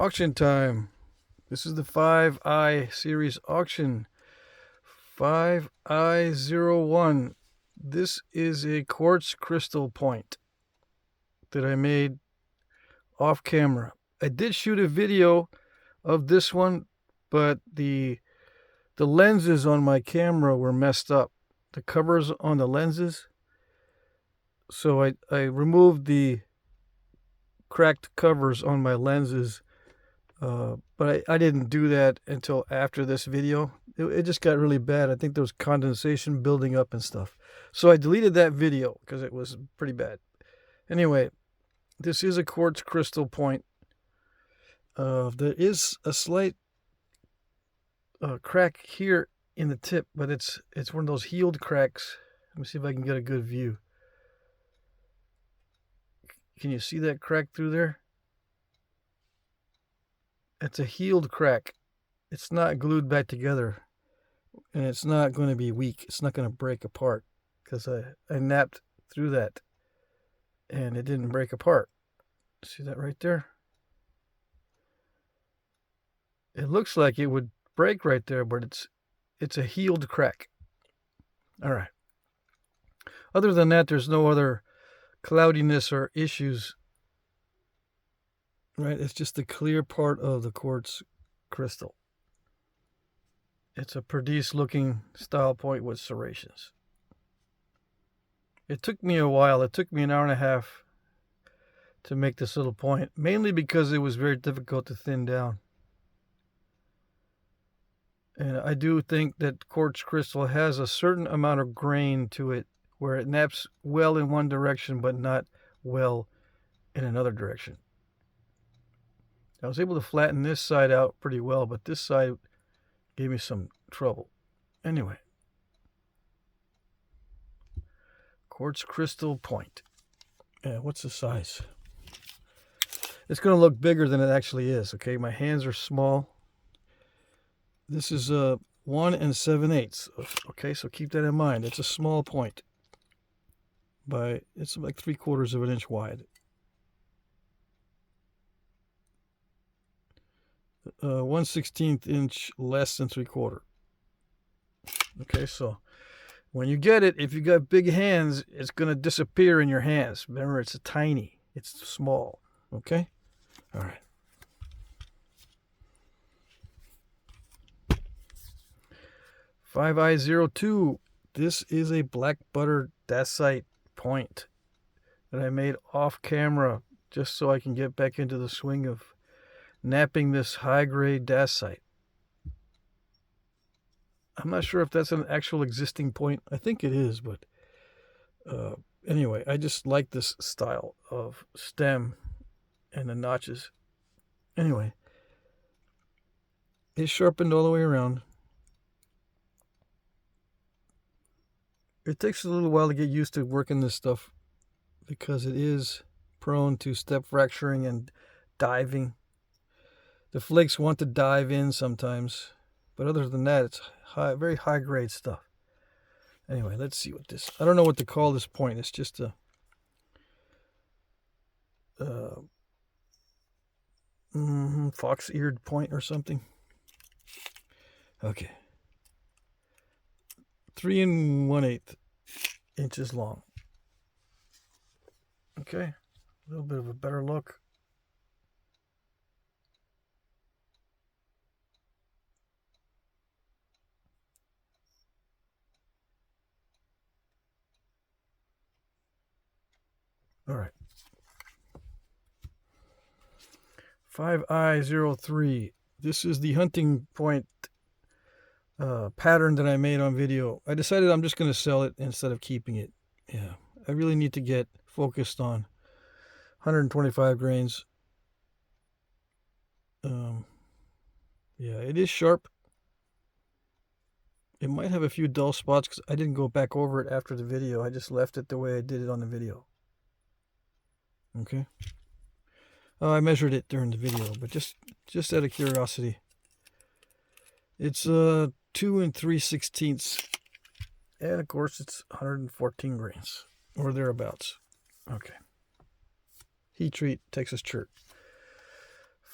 Auction time. This is the 5i series auction. 5i01. This is a quartz crystal point that I made off camera. I did shoot a video of this one, but the lenses on my camera were messed up. The covers on the lenses. So I removed the cracked covers on my lenses, but I didn't do that until after this video. It just got really bad. I think there was condensation building up and stuff. So I deleted that video because it was pretty bad. Anyway, this is a quartz crystal point. There is a slight crack here in the tip, but it's one of those healed cracks. Let me see if I can get a good view. Can you see that crack through there? It's a healed crack. It's not glued back together, and it's not going to be weak. It's not going to break apart because I napped through that, and it didn't break apart. See that right there? It looks like it would break right there, but it's a healed crack. All right. Other than that, there's no other cloudiness or issues. Right? It's just the clear part of the quartz crystal. It's a Perdice looking style point with serrations. It took me a while. It took me an hour and a half to make this little point, mainly because it was very difficult to thin down. And I do think that quartz crystal has a certain amount of grain to it where it naps well in one direction but not well in another direction. I was able to flatten this side out pretty well, but this side gave me some trouble. Anyway, quartz crystal point. What's the size? It's going to look bigger than it actually is, okay? My hands are small. This is 1 7/8. Okay, so keep that in mind. It's a small point. It's like 3/4 of an inch wide. 1/16 inch less than 3/4. Okay, so when you get it, if you got big hands, it's going to disappear in your hands. Remember, it's tiny. It's small. Okay? All right. 5i02. This is a black butter Desite point that I made off camera just so I can get back into the swing of napping this high-grade Desite. I'm not sure if that's an actual existing point. I think it is, but anyway, I just like this style of stem and the notches. Anyway, it's sharpened all the way around. It takes a little while to get used to working this stuff because it is prone to step fracturing and diving. The flakes want to dive in sometimes, but other than that, it's very high grade stuff. Anyway, let's see what this. I don't know what to call this point. It's just a fox-eared point or something. Okay. 3 1/8 inches long. Okay, a little bit of a better look. All right. 5i03. This is the hunting point pattern that I made on video. I decided I'm just going to sell it instead of keeping it. Yeah, I really need to get focused on 125 grains. Yeah, it is sharp. It might have a few dull spots because I didn't go back over it after the video. I just left it the way I did it on the video. Okay. I measured it during the video, but just out of curiosity. It's 2 3/16, and of course it's 114 grains or thereabouts. Okay. Heat treat, Texas chert.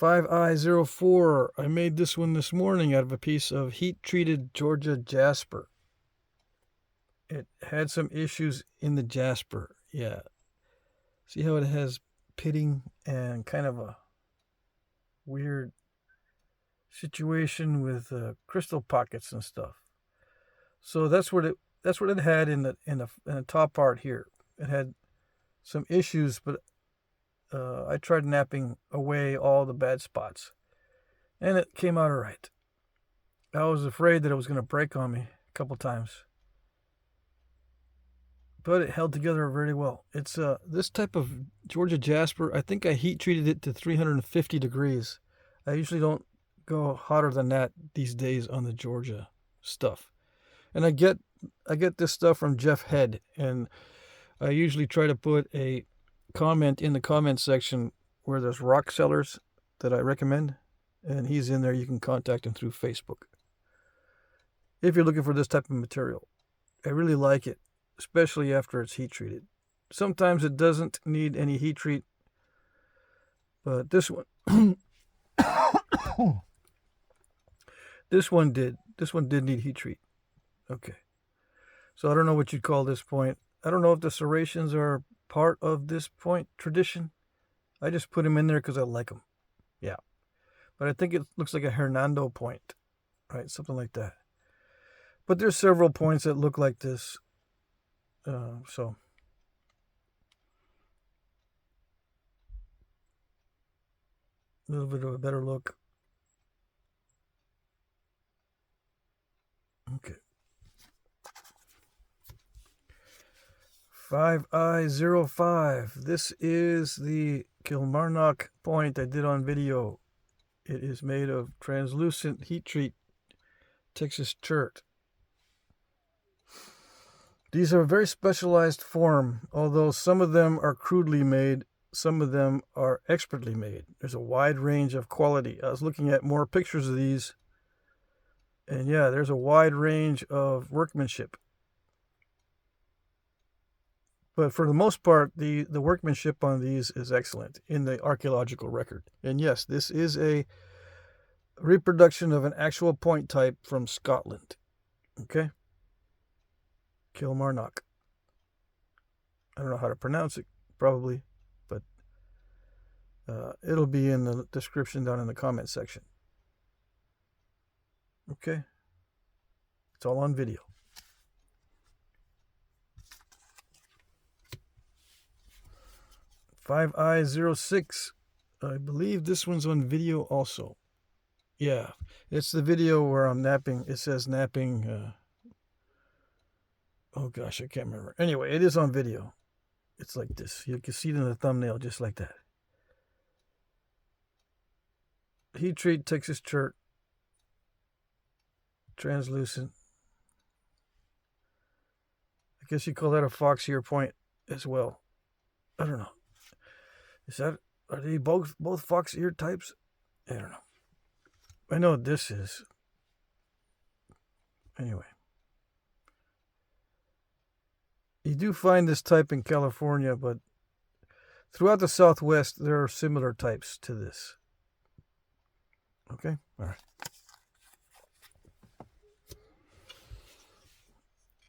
5I04. I made this one this morning out of a piece of heat-treated Georgia jasper. It had some issues in the jasper. Yeah. See how it has pitting and kind of a weird situation with crystal pockets and stuff. So that's what it had in the top part here. It had some issues, but I tried napping away all the bad spots, and it came out all right. I was afraid that it was going to break on me a couple times, but it held together very well. It's this type of Georgia jasper. I think I heat treated it to 350 degrees. I usually don't go hotter than that these days on the Georgia stuff. And I get this stuff from Jeff Head, and I usually try to put a comment in the comment section where there's rock sellers that I recommend, and he's in there. You can contact him through Facebook if you're looking for this type of material. I really like it, especially after it's heat treated. Sometimes it doesn't need any heat treat, but this one this one did need heat treat. Okay, so I don't know what you'd call this point. I don't know if the serrations are part of this point tradition. I just put them in there because I like them. Yeah, but I think it looks like a Hernando point, right? Something like that. But there's several points that look like this. So a little bit of a better look. Okay. 5I05. This is the Kilmarnock point I did on video. It is made of translucent heat treat Texas chert. These are a very specialized form, although some of them are crudely made, some of them are expertly made. There's a wide range of quality. I was looking at more pictures of these, and yeah, there's a wide range of workmanship. But for the most part, the workmanship on these is excellent in the archaeological record. And yes, this is a reproduction of an actual point type from Scotland. Okay? Kilmarnock. I don't know how to pronounce it, probably, but it'll be in the description down in the comment section. Okay? It's all on video. 5I06. I believe this one's on video also. Yeah, it's the video where I'm napping. It says napping. Oh gosh, I can't remember. Anyway, it is on video. It's like this. You can see it in the thumbnail just like that. Heat treat Texas chert. Translucent. I guess you call that a fox ear point as well. I don't know. Are they both fox ear types? I don't know. I know what this is. Anyway. You do find this type in California, but throughout the Southwest, there are similar types to this. Okay? All right.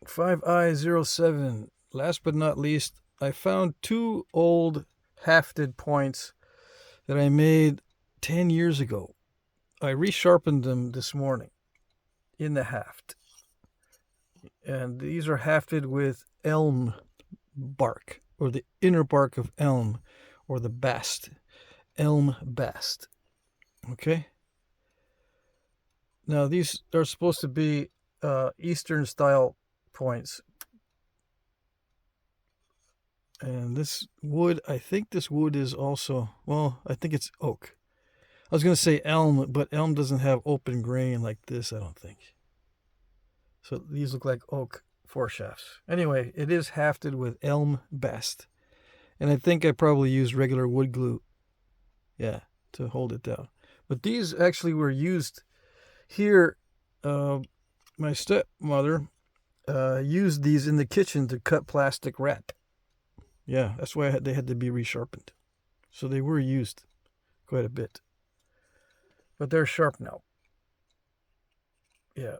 5I07. Last but not least, I found two old hafted points that I made 10 years ago. I resharpened them this morning in the haft. And these are hafted with elm bark, or the inner bark of elm, or the bast. Elm bast. Okay? Now, these are supposed to be Eastern style points. And this wood, I think this wood is also, well, I think it's oak. I was going to say elm, but elm doesn't have open grain like this, I don't think. So these look like oak foreshafts. Anyway, it is hafted with elm bast. And I think I probably used regular wood glue, yeah, to hold it down. But these actually were used here. My stepmother used these in the kitchen to cut plastic wrap. Yeah, that's why they had to be resharpened. So they were used quite a bit. but they're sharp now. Yeah.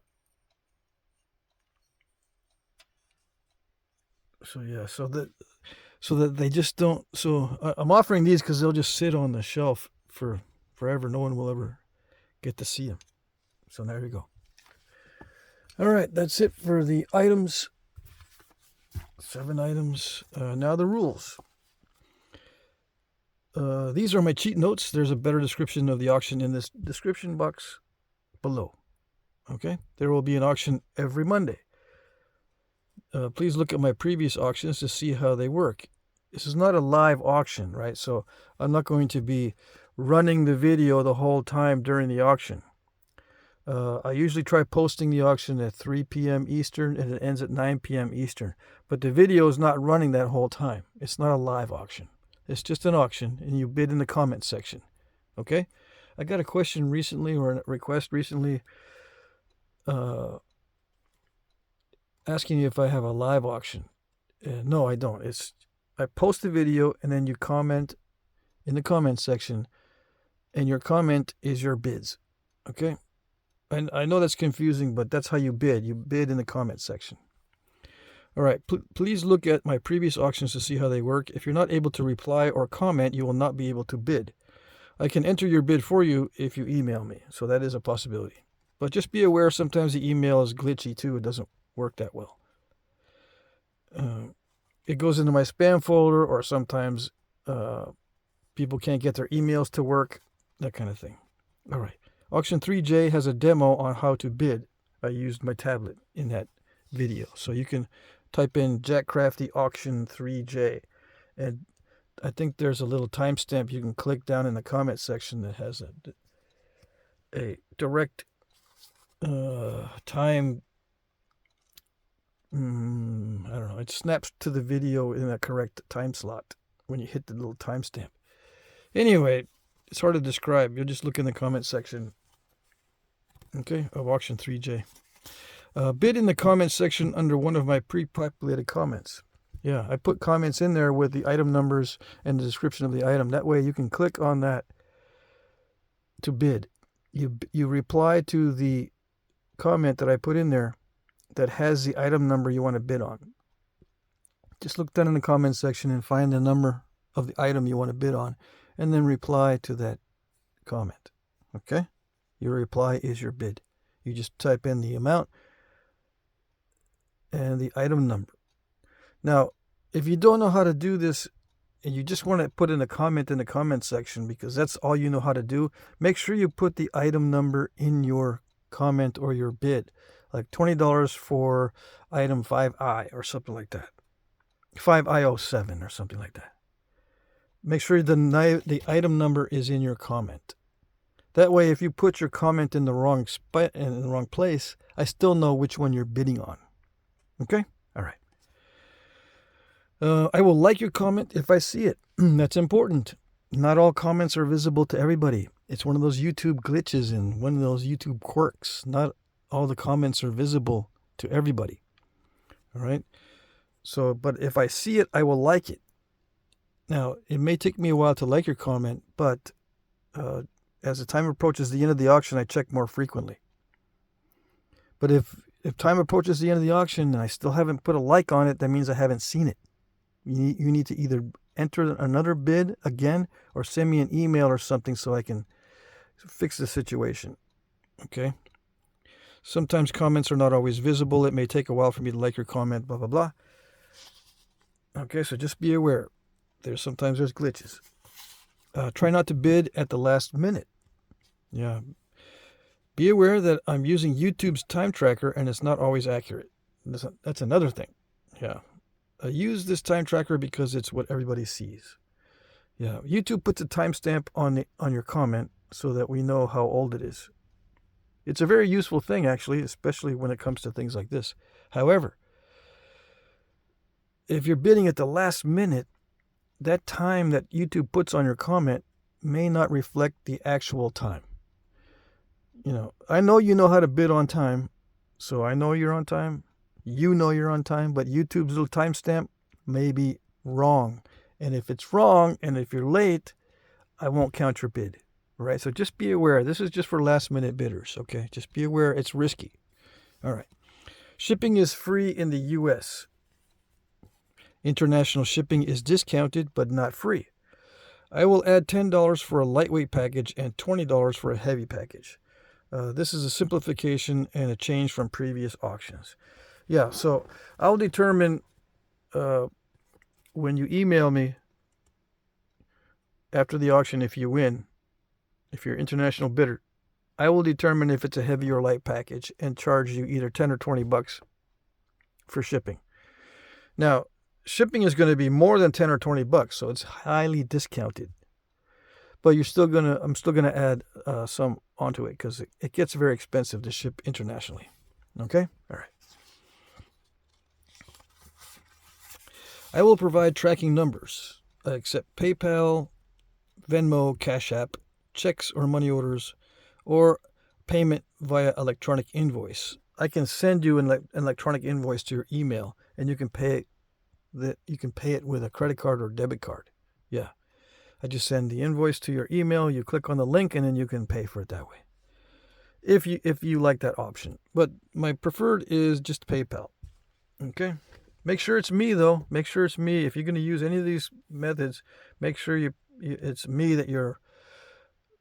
So yeah, so that they just don't. So I'm offering these because they'll just sit on the shelf for forever. No one will ever get to see them. So there you go. All right, that's it for the items. 7 items. Now the rules. These are my cheat notes. There's a better description of the auction in this description box below. Okay, there will be an auction every Monday. Please look at my previous auctions to see how they work. This is not a live auction, right? So I'm not going to be running the video the whole time during the auction. I usually try posting the auction at 3 p.m. Eastern and it ends at 9 p.m. Eastern. But the video is not running that whole time. It's not a live auction. It's just an auction and you bid in the comment section. Okay? I got a question recently or a request recently asking me if I have a live auction. No, I don't. I post the video and then you comment in the comment section and your comment is your bids. Okay? And I know that's confusing, but that's how you bid. You bid in the comment section. All right, please look at my previous auctions to see how they work. If you're not able to reply or comment, you will not be able to bid. I can enter your bid for you if you email me, so that is a possibility. But just be aware sometimes the email is glitchy too. It doesn't work that well. It goes into my spam folder, or sometimes people can't get their emails to work, that kind of thing. All right. Auction 3J has a demo on how to bid. I used my tablet in that video. So you can type in Jack Crafty Auction 3J. And I think there's a little timestamp you can click down in the comment section that has a direct time. I don't know. It snaps to the video in a correct time slot when you hit the little timestamp. Anyway, it's hard to describe. You'll just look in the comment section, okay, of Auction 3J. Bid in the comment section under one of my pre-populated comments. Yeah, I put comments in there with the item numbers and the description of the item. That way you can click on that to bid. You reply to the comment that I put in there that has the item number you want to bid on. Just look down in the comment section and find the number of the item you want to bid on, and then reply to that comment. Okay? Your reply is your bid. You just type in the amount and the item number. Now, if you don't know how to do this and you just want to put in a comment in the comment section because that's all you know how to do, make sure you put the item number in your comment or your bid. Like $20 for item 5I or something like that. 5I07 or something like that. Make sure the item number is in your comment. That way, if you put your comment in the wrong place, I still know which one you're bidding on. Okay? All right. I will like your comment if I see it. That's important. Not all comments are visible to everybody. It's one of those YouTube glitches and one of those YouTube quirks. Not all the comments are visible to everybody. All right? So, but if I see it, I will like it. Now, it may take me a while to like your comment, but as the time approaches the end of the auction, I check more frequently. But if time approaches the end of the auction and I still haven't put a like on it, that means I haven't seen it. You need to either enter another bid again or send me an email or something so I can fix the situation. Okay? Sometimes comments are not always visible. It may take a while for me to like your comment, blah, blah, blah. Okay, so just be aware. Sometimes there's glitches. Try not to bid at the last minute. Yeah. Be aware that I'm using YouTube's time tracker and it's not always accurate. That's another thing. Yeah. I use this time tracker because it's what everybody sees. Yeah. YouTube puts a timestamp on your comment so that we know how old it is. It's a very useful thing, actually, especially when it comes to things like this. However, if you're bidding at the last minute, that time that YouTube puts on your comment may not reflect the actual time. I know you know how to bid on time, so I know you're on time. You know you're on time, but YouTube's little timestamp may be wrong. And if it's wrong, and if you're late, I won't count your bid. All right, so just be aware. This is just for last-minute bidders, okay? Just be aware it's risky. All right. Shipping is free in the U.S. International shipping is discounted but not free. I will add $10 for a lightweight package and $20 for a heavy package. This is a simplification and a change from previous auctions. Yeah, so I'll determine when you email me after the auction if you win, if you're an international bidder, I will determine if it's a heavy or light package and charge you either 10 or 20 bucks for shipping. Now, shipping is going to be more than 10 or 20 bucks, so it's highly discounted. But I'm still gonna add some onto it because it gets very expensive to ship internationally. Okay? All right. I will provide tracking numbers, except PayPal, Venmo, Cash App, checks or money orders, or payment via electronic invoice. I can send you an electronic invoice to your email, and you can pay it with a credit card or debit card. Yeah. I just send the invoice to your email, you click on the link, and then you can pay for it that way. If you like that option. But my preferred is just PayPal. Okay? Make sure it's me, though. Make sure it's me. If you're going to use any of these methods, make sure it's me that you're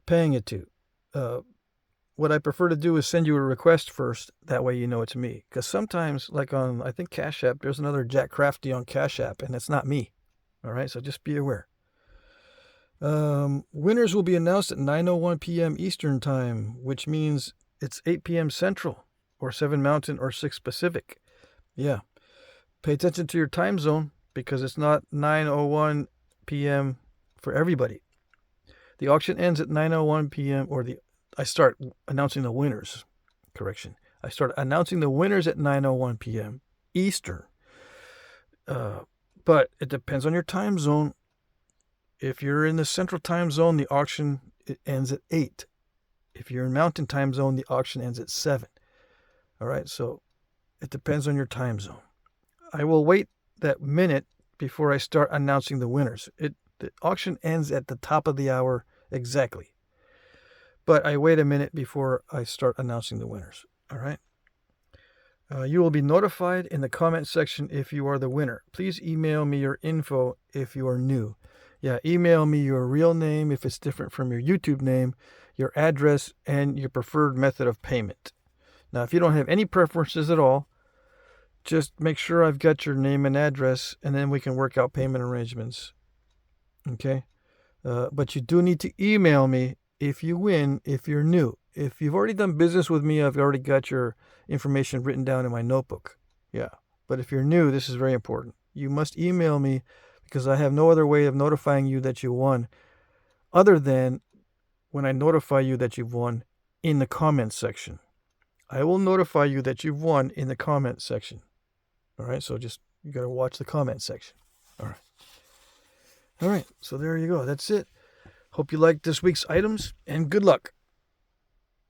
paying it to. What I prefer to do is send you a request first. That way you know it's me. Because sometimes, like on, I think, Cash App, there's another Jack Crafty on Cash App, and it's not me. All right? So just be aware. Winners will be announced at 9:01 p.m. Eastern Time, which means it's 8 p.m. Central, or 7 Mountain, or 6 Pacific. Yeah. Pay attention to your time zone, because it's not 9:01 p.m. for everybody. The auction ends at 9:01 p.m., I start announcing the winners. Correction. I start announcing the winners at 9:01 p.m. Eastern. But it depends on your time zone. If you're in the Central Time Zone, the auction ends at 8. If you're in Mountain Time Zone, the auction ends at 7. All right, so it depends on your time zone. I will wait that minute before I start announcing the winners. The auction ends at the top of the hour exactly. But I wait a minute before I start announcing the winners. All right? You will be notified in the comment section if you are the winner. Please email me your info if you are new. Yeah, email me your real name if it's different from your YouTube name, your address, and your preferred method of payment. Now, if you don't have any preferences at all, just make sure I've got your name and address, and then we can work out payment arrangements. Okay? But you do need to email me if you win, if you're new. If you've already done business with me, I've already got your information written down in my notebook. Yeah. But if you're new, this is very important. You must email me, because I have no other way of notifying you that you won other than when I notify you that you've won in the comments section. I will notify you that you've won in the comments section. All right, so you got to watch the comments section. All right, so there you go. That's it. Hope you liked this week's items, and good luck.